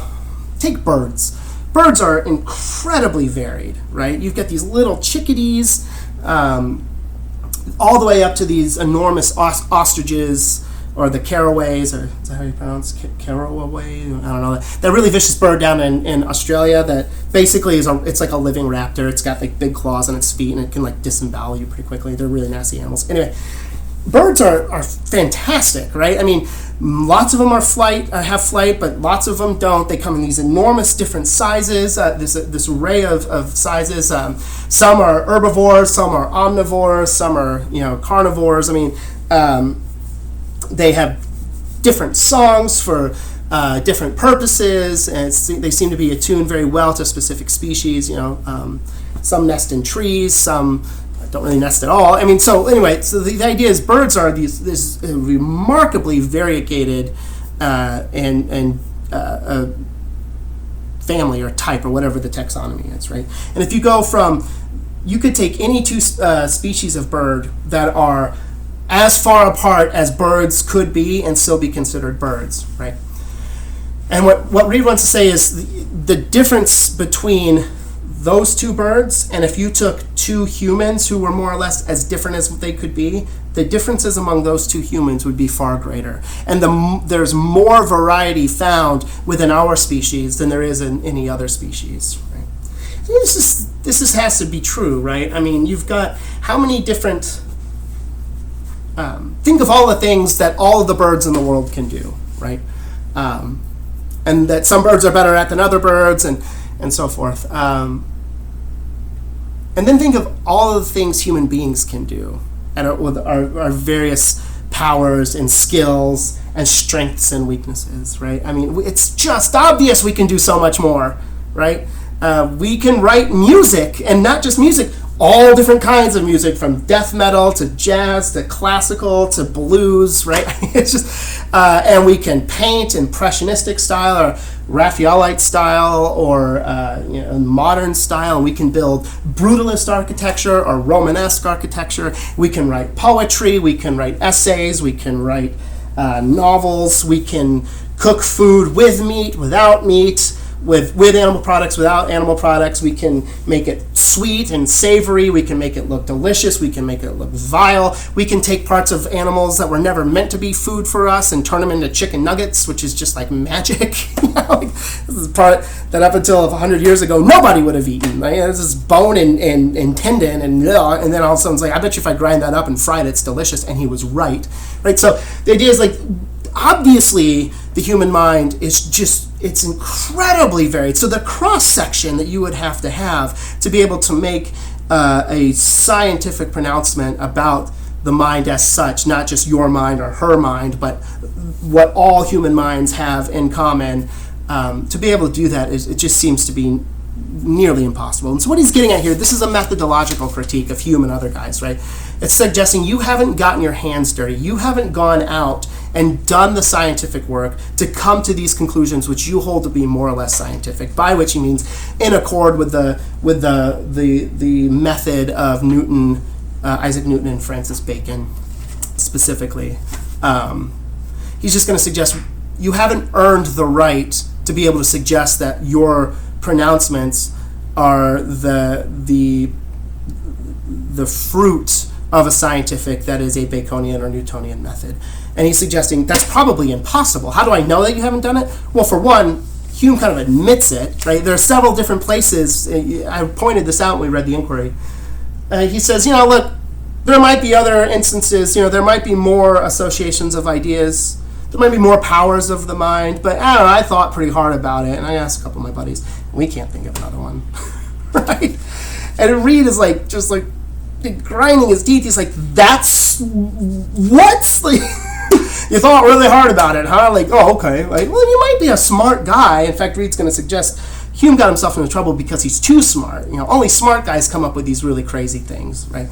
Take birds. Birds are incredibly varied, right? You've got these little chickadees, all the way up to these enormous ostriches, or the caraways, or is that how you pronounce caraway? I don't know. That really vicious bird down in Australia that basically it's like a living raptor. It's got like big claws on its feet and it can like disembowel you pretty quickly. They're really nasty animals. Anyway, birds are fantastic, right? I mean, lots of them have flight, but lots of them don't. They come in these enormous different sizes, this array of sizes. Some are herbivores, some are omnivores, some are carnivores. I mean, they have different songs for different purposes, and they seem to be attuned very well to specific species. Some nest in trees, some don't really nest at all. I mean, so anyway, so the idea is birds are this remarkably variegated and family or type or whatever the taxonomy is, right? And if you go you could take any two species of bird that are as far apart as birds could be and still be considered birds, right? And what Reid wants to say is the difference between those two birds, and if you took two humans who were more or less as different as they could be, the differences among those two humans would be far greater. And there's more variety found within our species than there is in any other species, right? So this has to be true, right? I mean, you've got how many different... think of all the things that all of the birds in the world can do, right? And that some birds are better at than other birds, and so forth. And then think of all of the things human beings can do, and with our various powers and skills and strengths and weaknesses, right? I mean, it's just obvious we can do so much more, right? We can write music, and not just music, all different kinds of music, from death metal to jazz to classical to blues, right? It's just, and we can paint impressionistic style or Raphaelite style or modern style. And we can build brutalist architecture or Romanesque architecture. We can write poetry. We can write essays. We can write novels. We can cook food with meat, without meat. With animal products, without animal products. We can make it sweet and savory. We can make it look delicious. We can make it look vile. We can take parts of animals that were never meant to be food for us and turn them into chicken nuggets, which is just like magic. This is a part that up until 100 years ago nobody would have eaten. Right? This is bone and tendon, and then all of a sudden it's like, I bet you if I grind that up and fry it, it's delicious. And he was right. So the idea is like, obviously the human mind is it's incredibly varied. So the cross-section that you would have to be able to make a scientific pronouncement about the mind as such, not just your mind or her mind, but what all human minds have in common, to be able to do that, it just seems to be nearly impossible. And so what he's getting at here, this is a methodological critique of Hume and other guys, right? It's suggesting you haven't gotten your hands dirty. You haven't gone out and done the scientific work to come to these conclusions which you hold to be more or less scientific, by which he means in accord with the method of Newton, Isaac Newton and Francis Bacon specifically. He's just going to suggest you haven't earned the right to be able to suggest that your pronouncements are the fruit of a scientific, that is a Baconian or Newtonian method. And he's suggesting that's probably impossible. How do I know that you haven't done it? Well, for one, Hume kind of admits it, right? There are several different places. I pointed this out when we read the inquiry. He says, look, there might be other instances, there might be more associations of ideas. There might be more powers of the mind, but I don't know, I thought pretty hard about it, and I asked a couple of my buddies, and we can't think of another one, right? And Reid is just grinding his teeth. He's like, that's what? Like, you thought really hard about it, huh? Like, oh, okay. Like, well, you might be a smart guy. In fact, Reid's going to suggest Hume got himself into trouble because he's too smart. Only smart guys come up with these really crazy things, right?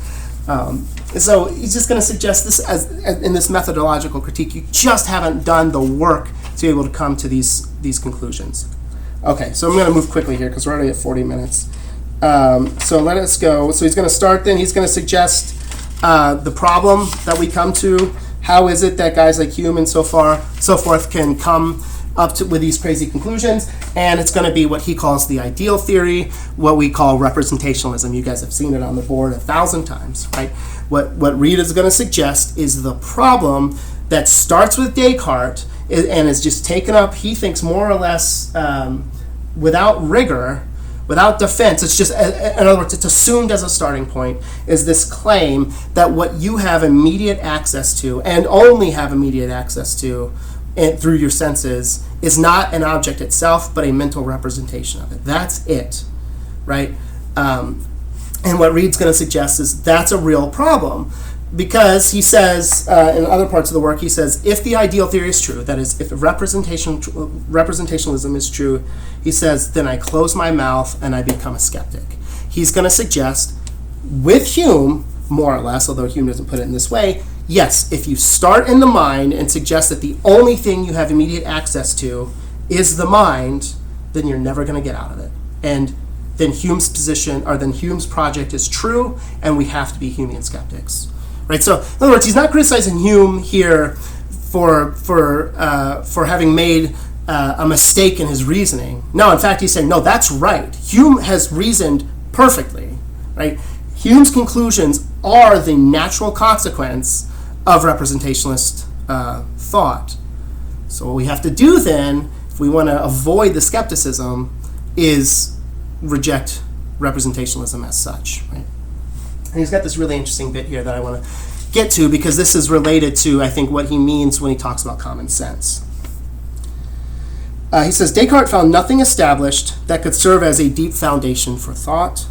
So he's just going to suggest this as in this methodological critique. You just haven't done the work to be able to come to these conclusions. Okay, so I'm going to move quickly here because we're already at 40 minutes. So let us go. So he's going to start then. He's going to suggest the problem that we come to. How is it that guys like Hume and so forth can come up to with these crazy conclusions? And it's going to be what he calls the ideal theory, what we call representationalism. You guys have seen it on the board 1,000 times, right? What Reid is going to suggest is the problem that starts with Descartes and is just taken up, he thinks, more or less without rigor, without defense. It's just, in other words, it's assumed as a starting point, is this claim that what you have immediate access to, and only have immediate access to through your senses, is not an object itself, but a mental representation of it. That's it, right? And what Reid's going to suggest is that's a real problem, because he says, in other parts of the work, he says, if the ideal theory is true, that is, if representationalism is true, he says, then I close my mouth and I become a skeptic. He's going to suggest, with Hume, more or less, although Hume doesn't put it in this way, yes, if you start in the mind and suggest that the only thing you have immediate access to is the mind, then you're never going to get out of it. And then Hume's position, or then Hume's project is true, and we have to be Humean skeptics. Right, so in other words, he's not criticizing Hume here for having made a mistake in his reasoning. No, in fact, he's saying, no, that's right. Hume has reasoned perfectly. Right, Hume's conclusions are the natural consequence of representationalist thought. So what we have to do then, if we want to avoid the skepticism, is reject representationalism as such. Right. And he's got this really interesting bit here that I want to get to, because this is related to, I think, what he means when he talks about common sense. He says, Descartes found nothing established that could serve as a deep foundation for thought,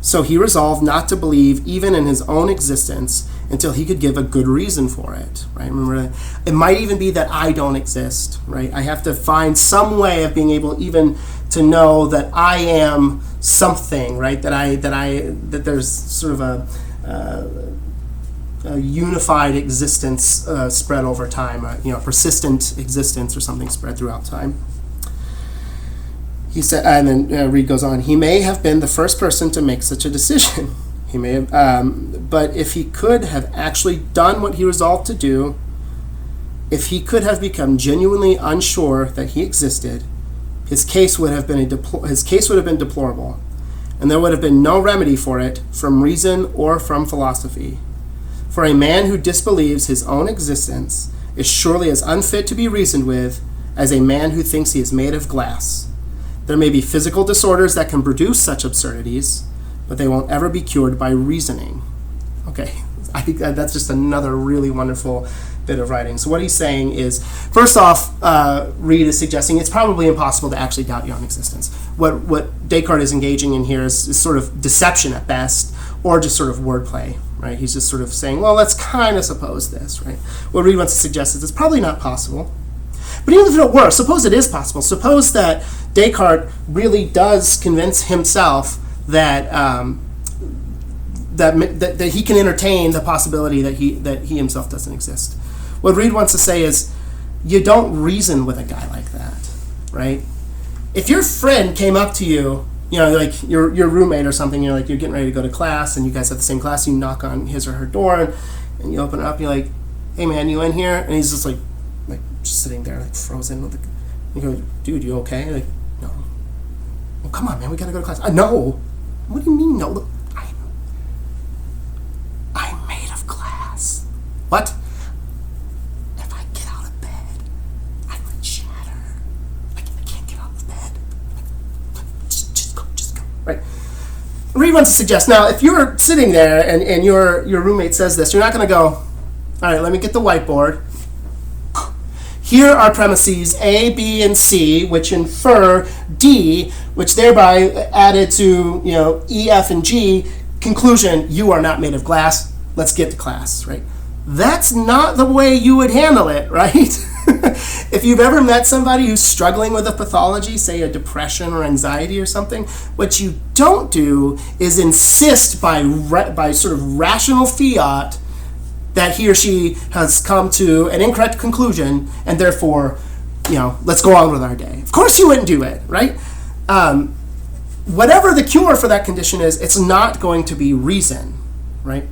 so he resolved not to believe even in his own existence until he could give a good reason for it. Right? Remember, it might even be that I don't exist. Right? I have to find some way of being able even to know that I am something, right? That there's sort of a unified existence spread over time, persistent existence or something spread throughout time. He said, and then Reid goes on. He may have been the first person to make such a decision. He may have, but if he could have actually done what he resolved to do, if he could have become genuinely unsure that he existed, his case would have been deplorable, and there would have been no remedy for it from reason or from philosophy. For a man who disbelieves his own existence is surely as unfit to be reasoned with as a man who thinks he is made of glass. There may be physical disorders that can produce such absurdities, but they won't ever be cured by reasoning. Okay, I think that's just another really wonderful bit of writing. So what he's saying is, first off, Reid is suggesting it's probably impossible to actually doubt your own existence. What Descartes is engaging in here is sort of deception at best, or just sort of wordplay, right? He's just sort of saying, well, let's kind of suppose this, right? What Reid wants to suggest is it's probably not possible. But even if it were, suppose it is possible. Suppose that Descartes really does convince himself that that he can entertain the possibility that he himself doesn't exist. What Reid wants to say is, you don't reason with a guy like that, right? If your friend came up to you, like your roommate or something, you're getting ready to go to class, and you guys have the same class, you knock on his or her door, and you open it up, and you're like, hey man, you in here? And he's just like just sitting there, like frozen. You go, dude, you okay? Like, no. Well, come on, man, we gotta go to class. No. What do you mean, no? Look, I'm made of glass. What? If I get out of bed, I would shatter. I can't get out of bed. Just go. Right? Reid wants to suggest, now, if you're sitting there and your roommate says this, you're not going to go, all right, let me get the whiteboard. Here are premises A, B, and C, which infer D, which thereby added to E, F, and G. Conclusion: you are not made of glass. Let's get to class, right? That's not the way you would handle it, right? If you've ever met somebody who's struggling with a pathology, say a depression or anxiety or something, what you don't do is insist by sort of rational fiat that he or she has come to an incorrect conclusion, and therefore, let's go on with our day. Of course you wouldn't do it, right? Whatever the cure for that condition is, it's not going to be reason, right?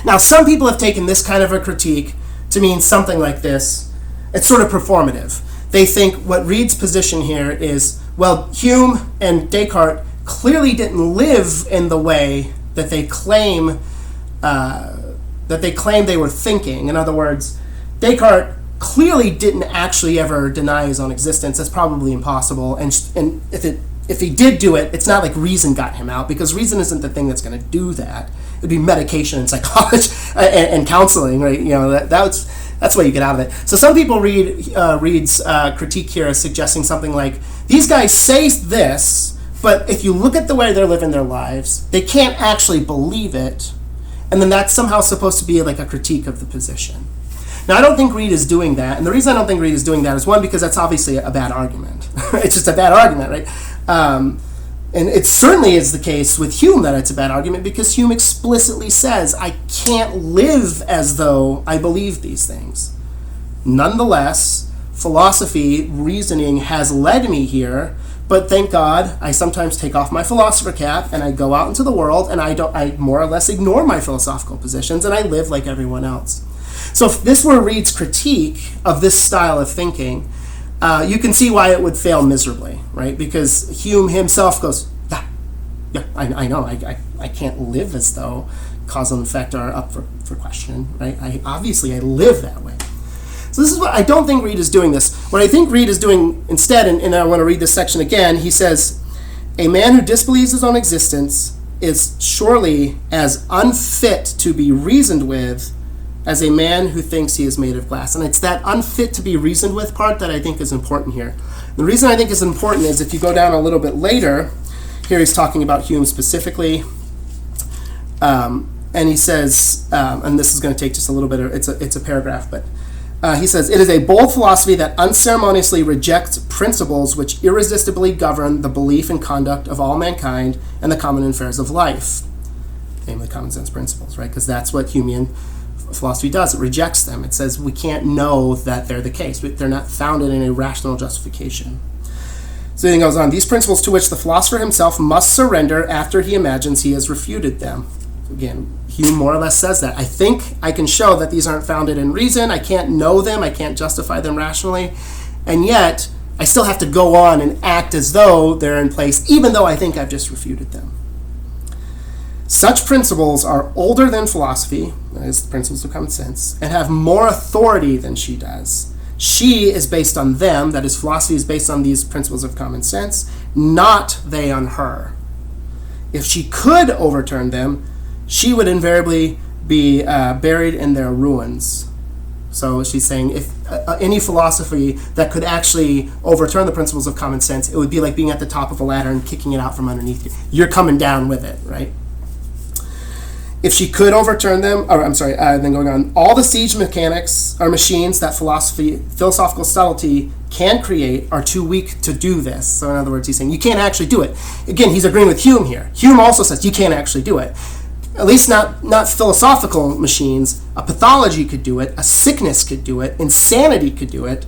Now, some people have taken this kind of a critique to mean something like this. It's sort of performative. They think what Reid's position here is, well, Hume and Descartes clearly didn't live in the way that they claim they were thinking. In other words, Descartes clearly didn't actually ever deny his own existence. That's probably impossible. And if he did do it, it's not like reason got him out, because reason isn't the thing that's going to do that. It'd be medication and psychology and counseling, right? That's what you get out of it. So some people read Reid's critique here as suggesting something like, these guys say this, but if you look at the way they're living their lives, they can't actually believe it, and then that's somehow supposed to be like a critique of the position. Now, I don't think Reid is doing that, and the reason I don't think Reid is doing that is, one, because that's obviously a bad argument. It's just a bad argument, right? And it certainly is the case with Hume that it's a bad argument, because Hume explicitly says, I can't live as though I believe these things. Nonetheless, philosophy, reasoning has led me here, but thank God I sometimes take off my philosopher cap and I go out into the world, and I more or less ignore my philosophical positions, and I live like everyone else. So if this were Reid's critique of this style of thinking, you can see why it would fail miserably, right? Because Hume himself goes, yeah, I know, I can't live as though cause and effect are up for question, right? I live that way. So this is what I don't think Reid is doing this. What I think Reid is doing instead, and I want to read this section again, he says, a man who disbelieves his own existence is surely as unfit to be reasoned with as a man who thinks he is made of glass. And it's that unfit to be reasoned with part that I think is important here. The reason I think is important is if you go down a little bit later, here he's talking about Hume specifically, and he says, and this is going to take just a little bit, it's a paragraph, but he says, it is a bold philosophy that unceremoniously rejects principles which irresistibly govern the belief and conduct of all mankind and the common affairs of life, namely common sense principles, right? Because that's what Humean philosophy does. It rejects them. It says we can't know that they're the case. They're not founded in a rational justification. So then he goes on, these principles to which the philosopher himself must surrender after he imagines he has refuted them. Again, Hume more or less says that. I think I can show that these aren't founded in reason. I can't know them. I can't justify them rationally. And yet, I still have to go on and act as though they're in place, even though I think I've just refuted them. Such principles are older than philosophy, that is, the principles of common sense, and have more authority than she does. She is based on them, that is, philosophy is based on these principles of common sense, not they on her. If she could overturn them, she would invariably be buried in their ruins. So she's saying if any philosophy that could actually overturn the principles of common sense, it would be like being at the top of a ladder and kicking it out from underneath you. You're coming down with it, right? If she could overturn them, then going on, all the siege mechanics or machines that philosophical subtlety can create are too weak to do this. So in other words, he's saying you can't actually do it. Again, he's agreeing with Hume here. Hume also says you can't actually do it. At least not philosophical machines. A pathology could do it. A sickness could do it. Insanity could do it.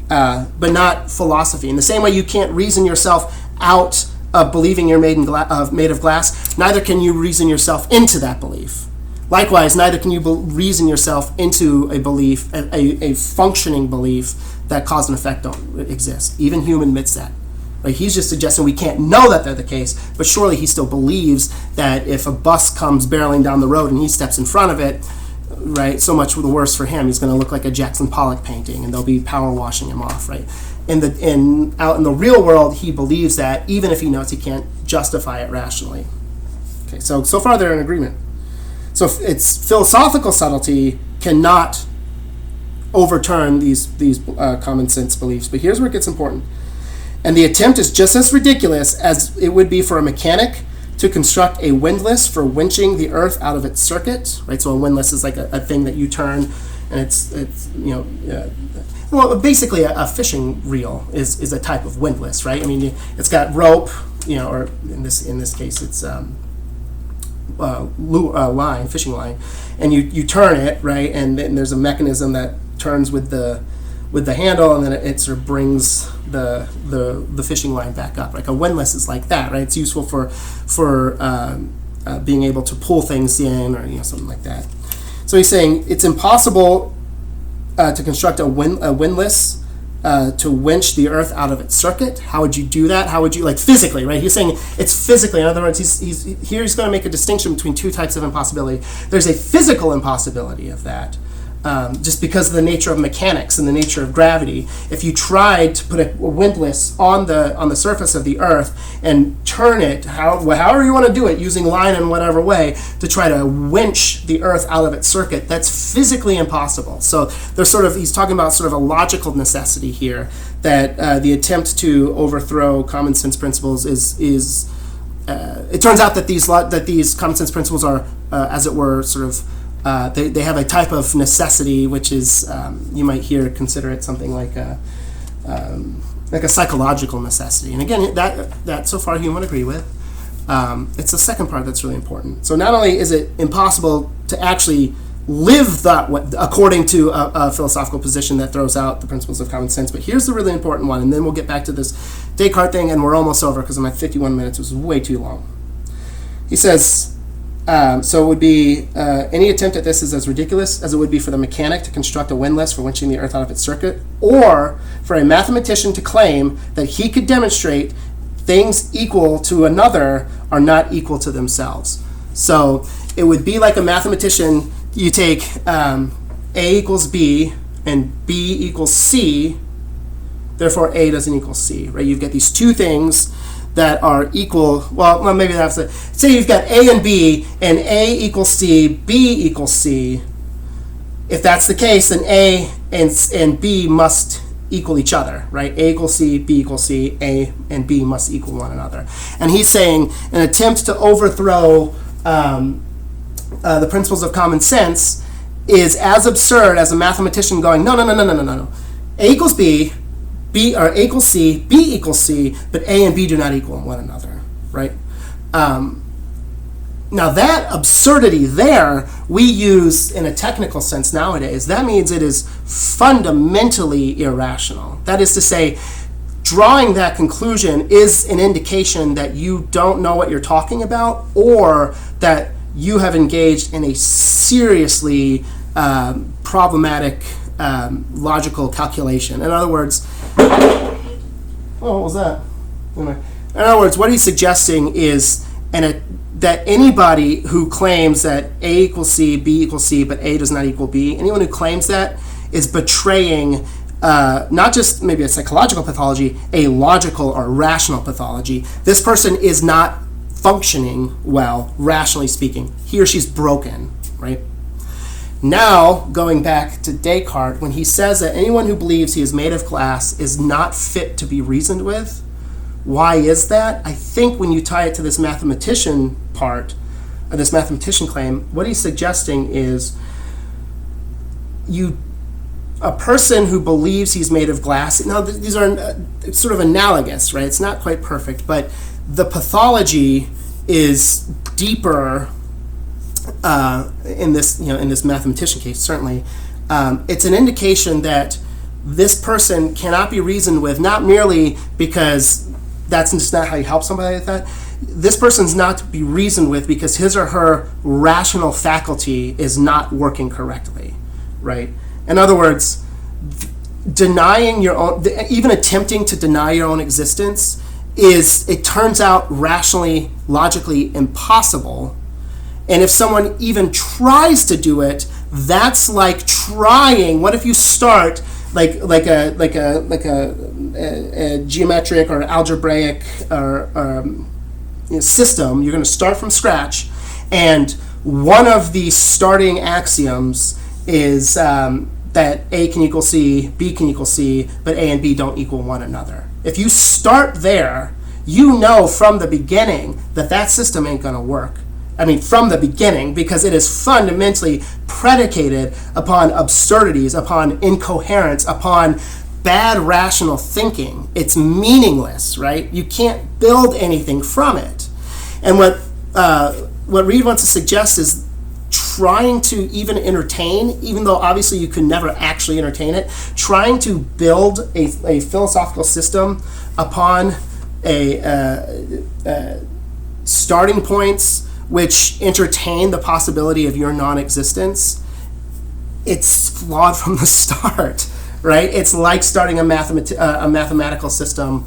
But not philosophy. In the same way you can't reason yourself out of believing you're made of glass, neither can you reason yourself into that belief. Likewise, neither can you reason yourself into a belief, a functioning belief that cause and effect don't exist. Even Hume admits that. Right? He's just suggesting we can't know that they're the case, but surely he still believes that if a bus comes barreling down the road and he steps in front of it, right, so much the worse for him. He's going to look like a Jackson Pollock painting, and they'll be power washing him off, right? Out in the real world, he believes that, even if he knows he can't justify it rationally. Okay, so far they're in agreement. So it's philosophical subtlety cannot overturn these common sense beliefs. But here's where it gets important. And the attempt is just as ridiculous as it would be for a mechanic to construct a windlass for winching the earth out of its circuit, right? So a windlass is like a thing that you turn, and it's Well, basically, a fishing reel is a type of windlass, right? I mean, it's got rope, or in this case, it's line, fishing line, and you turn it, right, and then there's a mechanism that turns with the handle, and then it sort of brings the fishing line back up. Like a windlass is like that, right? It's useful for being able to pull things in, or something like that. So he's saying it's impossible to construct a windlass to winch the earth out of its circuit. How would you do that? How would you, physically, right? He's saying it's physically. In other words, he's going to make a distinction between two types of impossibility. There's a physical impossibility of that, just because of the nature of mechanics and the nature of gravity. If you tried to put a windlass on the surface of the earth and turn it, however you want to do it, using line in whatever way, to try to winch the earth out of its circuit, that's physically impossible. So he's talking about sort of a logical necessity here, that the attempt to overthrow common sense principles is it turns out that these common sense principles are, as it were, sort of they have a type of necessity, which is you might consider it something like a psychological necessity. And again, that so far Hume would agree with. It's the second part that's really important. So not only is it impossible to actually live that way, according to a philosophical position that throws out the principles of common sense, but here's the really important one, and then we'll get back to this Descartes thing, and we're almost over because my 51 minutes was way too long. He says, so it would be, any attempt at this is as ridiculous as it would be for the mechanic to construct a windlass for winching the earth out of its circuit, or for a mathematician to claim that he could demonstrate things equal to another are not equal to themselves. So it would be like a mathematician, you take A equals B and B equals C, therefore A doesn't equal C, right? You get these two things that are equal. Well, maybe that's it. Say you've got A and B, and A equals C, B equals C. If that's the case, then A and B must equal each other, right? A equals C, B equals C, A and B must equal one another. And he's saying an attempt to overthrow the principles of common sense is as absurd as a mathematician going, no. A equals B, or A equals C, B equals C, but A and B do not equal one another, right? Now that absurdity there, we use in a technical sense nowadays. That means it is fundamentally irrational. That is to say, drawing that conclusion is an indication that you don't know what you're talking about, or that you have engaged in a seriously problematic logical calculation. In other words, what was that? Anyway, in other words, what he's suggesting is that anybody who claims that A equals C, B equals C, but A does not equal B, anyone who claims that is betraying not just maybe a psychological pathology, a logical or rational pathology. This person is not functioning well, rationally speaking. He or she's broken, right? Now, going back to Descartes, when he says that anyone who believes he is made of glass is not fit to be reasoned with, why is that? I think when you tie it to this mathematician part, or this mathematician claim, what he's suggesting is a person who believes he's made of glass. Now, these are sort of analogous, right? It's not quite perfect, but the pathology is deeper in this mathematician case. Certainly, it's an indication that this person cannot be reasoned with, not merely because that's just not how you help somebody like that. This person's not to be reasoned with because his or her rational faculty is not working correctly, right? In other words, denying your own, even attempting to deny your own existence it turns out rationally, logically impossible. And if someone even tries to do it, that's like trying. What if you start like a geometric or algebraic system? You're going to start from scratch, and one of the starting axioms is that A can equal C, B can equal C, but A and B don't equal one another. If you start there, you know from the beginning that system ain't going to work. from the beginning, because it is fundamentally predicated upon absurdities, upon incoherence, upon bad rational thinking. It's meaningless, right? You can't build anything from it. And what Reid wants to suggest is trying to even entertain, even though obviously you can never actually entertain it, trying to build a philosophical system upon starting points which entertain the possibility of your non-existence, it's flawed from the start, right? It's like starting a mathematical system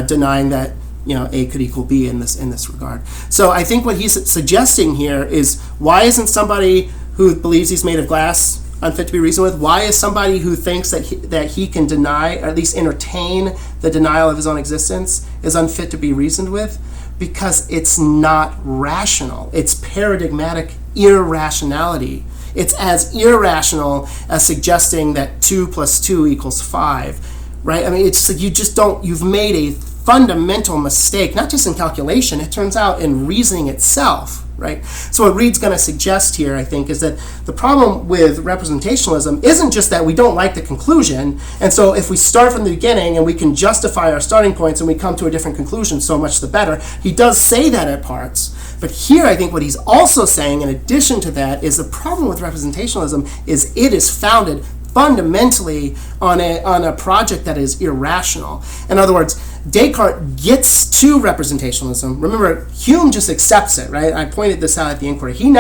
denying that A could equal B in this regard. So I think what he's suggesting here is, why isn't somebody who believes he's made of glass unfit to be reasoned with? Why is somebody who thinks that he can deny, or at least entertain, the denial of his own existence is unfit to be reasoned with? Because it's not rational. It's paradigmatic irrationality. It's as irrational as suggesting that 2 + 2 = 5, right? It's like you've made a fundamental mistake, not just in calculation, it turns out in reasoning itself, right? So what Reid's going to suggest here, I think, is that the problem with representationalism isn't just that we don't like the conclusion, and so if we start from the beginning and we can justify our starting points and we come to a different conclusion, so much the better. He does say that at parts, but here I think what he's also saying in addition to that is the problem with representationalism is it is founded fundamentally on a project that is irrational. In other words, Descartes gets to representationalism. Remember, Hume just accepts it, right? I pointed this out at the inquiry. He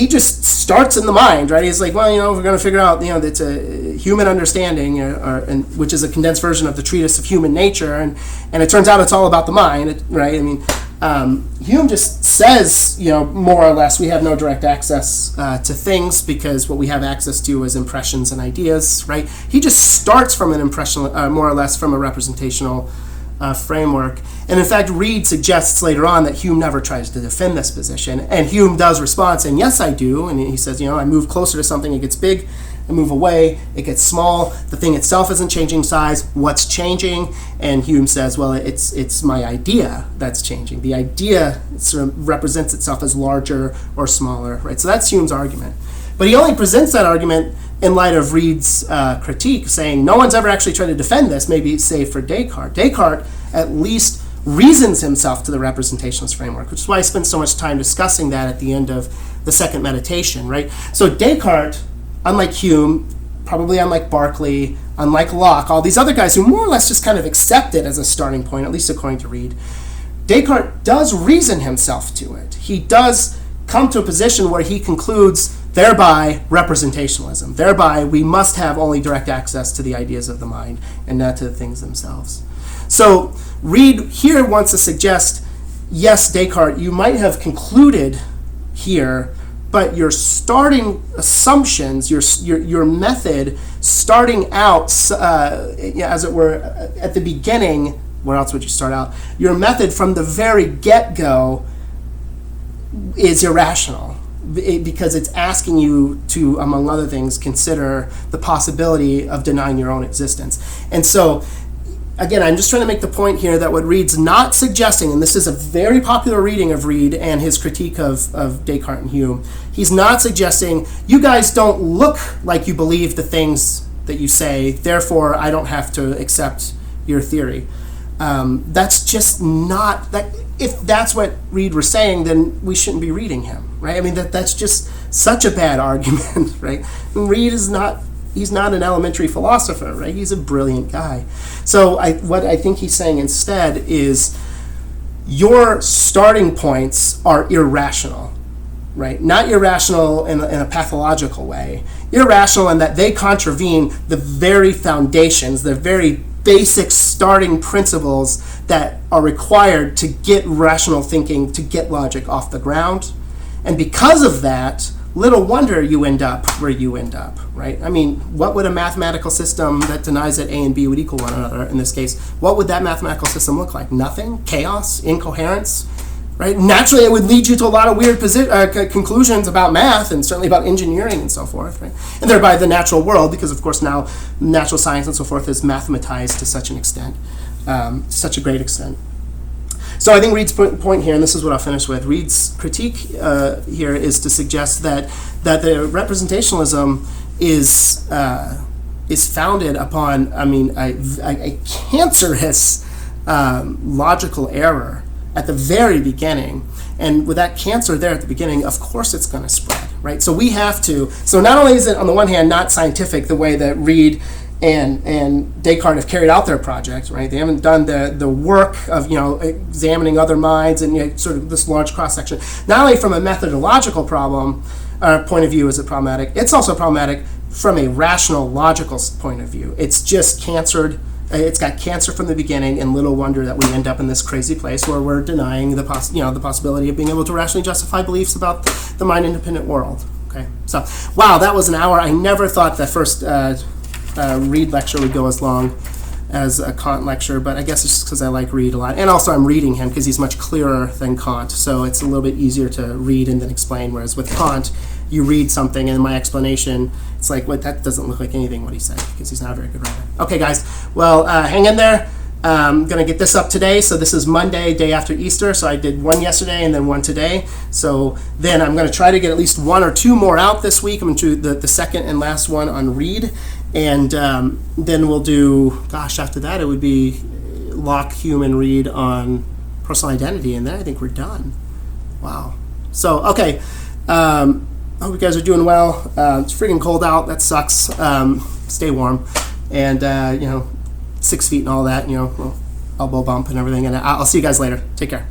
just starts in the mind, right? He's like, well, we're going to figure out, it's a human understanding, which is a condensed version of the treatise of human nature, and it turns out it's all about the mind, right? Hume just says, more or less, we have no direct access to things because what we have access to is impressions and ideas, right? He just starts from an impression, more or less, from a representational framework. And in fact, Reid suggests later on that Hume never tries to defend this position. And Hume does respond saying, yes, I do. And he says, I move closer to something, it gets big. I move away, it gets small. The thing itself isn't changing size. What's changing? And Hume says, well, it's my idea that's changing. The idea sort of represents itself as larger or smaller, right? So that's Hume's argument. But he only presents that argument in light of Reid's critique, saying no one's ever actually tried to defend this, maybe save for Descartes. Descartes at least reasons himself to the representationalist framework, which is why I spent so much time discussing that at the end of the second meditation, right? So Descartes, unlike Hume, probably unlike Berkeley, unlike Locke, all these other guys who more or less just kind of accept it as a starting point, at least according to Reid, Descartes does reason himself to it. He does come to a position where he concludes, thereby representationalism. Thereby we must have only direct access to the ideas of the mind and not to the things themselves. So Reid here wants to suggest, yes, Descartes, you might have concluded here, but your starting assumptions, your method starting out, as it were, at the beginning, where else would you start out? Your method from the very get-go is irrational because it's asking you to, among other things, consider the possibility of denying your own existence. And so, again, I'm just trying to make the point here that what Reid's not suggesting, and this is a very popular reading of Reid and his critique of Descartes and Hume, he's not suggesting, you guys don't look like you believe the things that you say, therefore I don't have to accept your theory. That's just not, that. If that's what Reid was saying, then we shouldn't be reading him, right? That's just such a bad argument, right? And Reid is not, he's not an elementary philosopher, right? He's a brilliant guy. So what I think he's saying instead is your starting points are irrational, right? Not irrational in a pathological way. Irrational in that they contravene the very foundations, the very basic starting principles that are required to get rational thinking, to get logic off the ground. And because of that, little wonder you end up where you end up, right? What would a mathematical system that denies that A and B would equal one another, in this case, what would that mathematical system look like? Nothing? Chaos? Incoherence? Right? Naturally, it would lead you to a lot of weird conclusions about math and certainly about engineering and so forth, right? And thereby the natural world, because of course now natural science and so forth is mathematized to such an extent, such a great extent. So I think Reid's point here, and this is what I'll finish with, Reid's critique here is to suggest that the representationalism is founded upon, a cancerous logical error at the very beginning. And with that cancer there at the beginning, of course it's going to spread, right? So we have to, so not only is it on the one hand not scientific the way that Reid and Descartes have carried out their project, right? They haven't done the work of, examining other minds and sort of this large cross-section. Not only from a methodological problem, point of view is it problematic, it's also problematic from a rational, logical point of view. It's just cancered. It's got cancer from the beginning, and little wonder that we end up in this crazy place where we're denying the possibility of being able to rationally justify beliefs about the mind-independent world. Okay, so wow, that was an hour. I never thought that first Reid lecture would go as long as a Kant lecture, but I guess it's just because I like Reid a lot, and also I'm reading him because he's much clearer than Kant, so it's a little bit easier to read and then explain. Whereas with Kant, you read something and my explanation, it's like, what, that doesn't look like anything what he said, because he's not a very good writer. Okay, guys, well, hang in there. I'm going to get this up today. So this is Monday, day after Easter. So I did one yesterday and then one today. So then I'm going to try to get at least one or two more out this week. I'm going to do the second and last one on Reid. And then we'll do, after that it would be Locke, Hume, and Reid on personal identity. And then I think we're done. Wow. So, okay. I hope you guys are doing well. It's freaking cold out. That sucks. Stay warm. And, 6 feet and all that, elbow bump and everything. And I'll see you guys later. Take care.